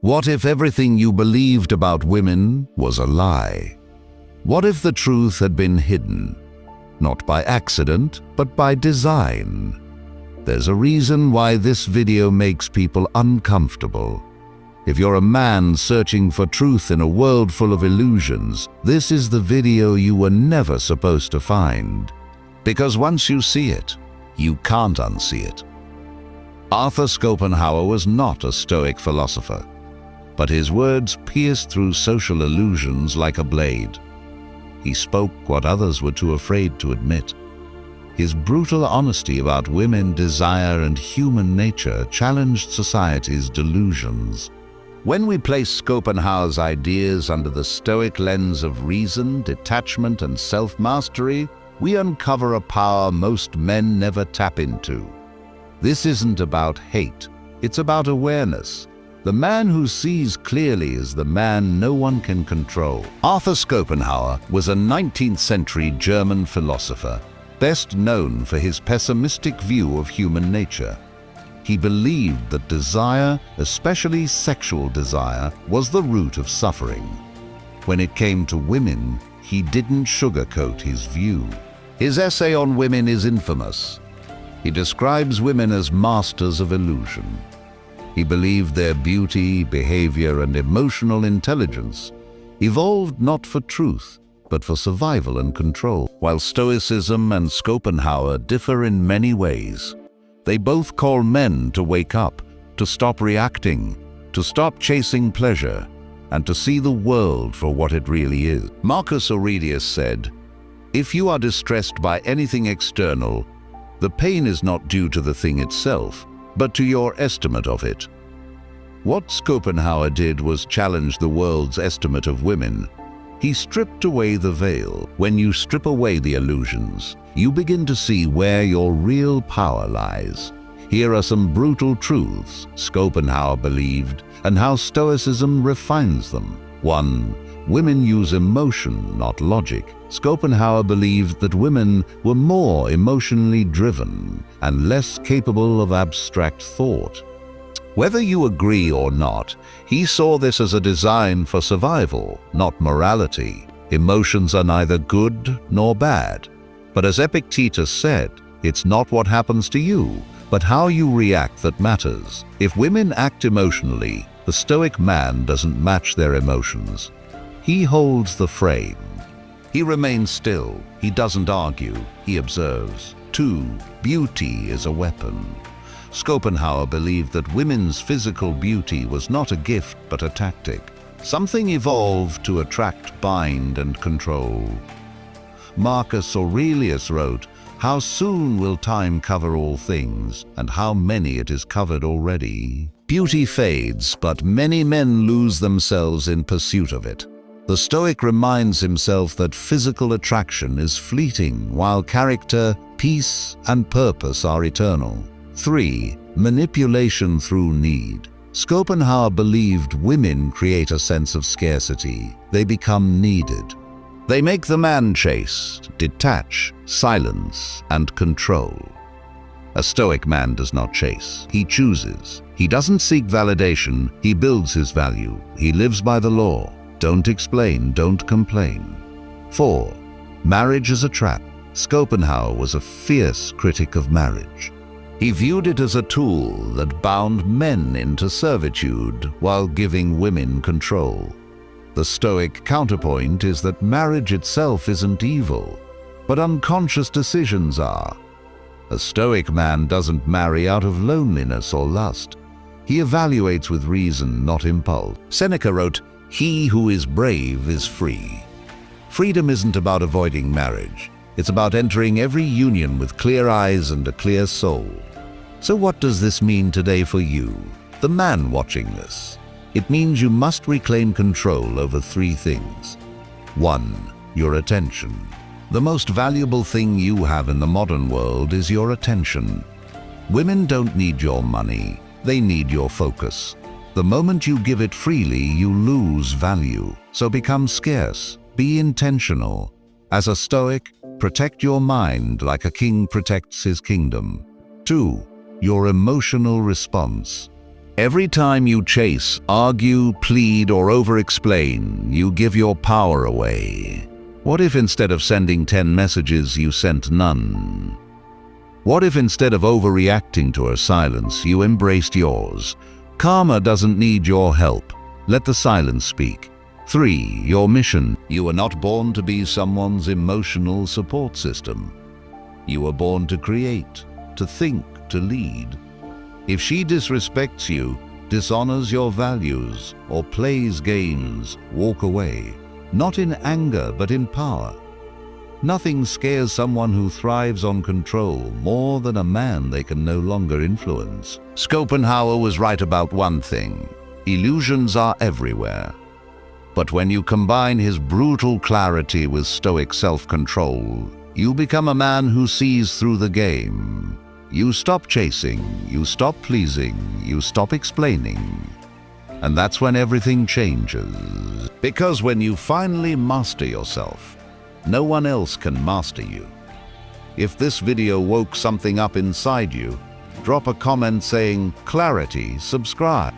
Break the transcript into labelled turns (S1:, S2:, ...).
S1: What if everything you believed about women was a lie? What if the truth had been hidden? Not by accident, but by design. There's a reason why this video makes people uncomfortable. If you're a man searching for truth in a world full of illusions, this is the video you were never supposed to find. Because once you see it, you can't unsee it. Arthur Schopenhauer was not a Stoic philosopher, but his words pierced through social illusions like a blade. He spoke what others were too afraid to admit. His brutal honesty about women, desire, and human nature challenged society's delusions. When we place Schopenhauer's ideas under the Stoic lens of reason, detachment, and self-mastery, we uncover a power most men never tap into. This isn't about hate, it's about awareness. The man who sees clearly is the man no one can control. Arthur Schopenhauer was a 19th century German philosopher, best known for his pessimistic view of human nature. He believed that desire, especially sexual desire, was the root of suffering. When it came to women, he didn't sugarcoat his view. His essay on women is infamous. He describes women as masters of illusion. He believed their beauty, behavior, and emotional intelligence evolved not for truth, but for survival and control. While Stoicism and Schopenhauer differ in many ways, they both call men to wake up, to stop reacting, to stop chasing pleasure, and to see the world for what it really is. Marcus Aurelius said, "If you are distressed by anything external, the pain is not due to the thing itself, but to your estimate of it." What Schopenhauer did was challenge the world's estimate of women. He stripped away the veil. When you strip away the illusions, you begin to see where your real power lies. Here are some brutal truths Schopenhauer believed and how Stoicism refines them. 1. Women use emotion, not logic. Schopenhauer believed that women were more emotionally driven and less capable of abstract thought. Whether you agree or not, he saw this as a design for survival, not morality. Emotions are neither good nor bad. But as Epictetus said, it's not what happens to you, but how you react that matters. If women act emotionally, the Stoic man doesn't match their emotions. He holds the frame. He remains still. He doesn't argue. He observes. 2. Beauty is a weapon. Schopenhauer believed that women's physical beauty was not a gift but a tactic. Something evolved to attract, bind, and control. Marcus Aurelius wrote, "How soon will time cover all things, and how many it is covered already?" Beauty fades, but many men lose themselves in pursuit of it. The Stoic reminds himself that physical attraction is fleeting, while character, peace, and purpose are eternal. 3. Manipulation through need. Schopenhauer believed women create a sense of scarcity. They become needed. They make the man chase, detach, silence, and control. A Stoic man does not chase. He chooses. He doesn't seek validation. He builds his value. He lives by the law. Don't explain, don't complain. 4. Marriage is a trap. Schopenhauer was a fierce critic of marriage. He viewed it as a tool that bound men into servitude while giving women control. The Stoic counterpoint is that marriage itself isn't evil, but unconscious decisions are. A Stoic man doesn't marry out of loneliness or lust. He evaluates with reason, not impulse. Seneca wrote, "He who is brave is free." Freedom isn't about avoiding marriage. It's about entering every union with clear eyes and a clear soul. So what does this mean today for you, the man watching this? It means you must reclaim control over 3 things. 1. Your attention. The most valuable thing you have in the modern world is your attention. Women don't need your money, they need your focus. The moment you give it freely, you lose value. So become scarce, be intentional. As a Stoic, protect your mind like a king protects his kingdom. 2. Your emotional response. Every time you chase, argue, plead, or over-explain, you give your power away. What if instead of sending 10 messages, you sent none? What if instead of overreacting to her silence, you embraced yours? Karma doesn't need your help. Let the silence speak. 3. Your mission. You were not born to be someone's emotional support system. You were born to create, to think, to lead. If she disrespects you, dishonors your values, or plays games, walk away. Not in anger, but in power. Nothing scares someone who thrives on control more than a man they can no longer influence. Scopenhauer was right about one thing. Illusions are everywhere. But when you combine his brutal clarity with Stoic self-control, you become a man who sees through the game. You stop chasing, you stop pleasing, you stop explaining. And that's when everything changes. Because when you finally master yourself, no one else can master you. If this video woke something up inside you, drop a comment saying, "Clarity, subscribe."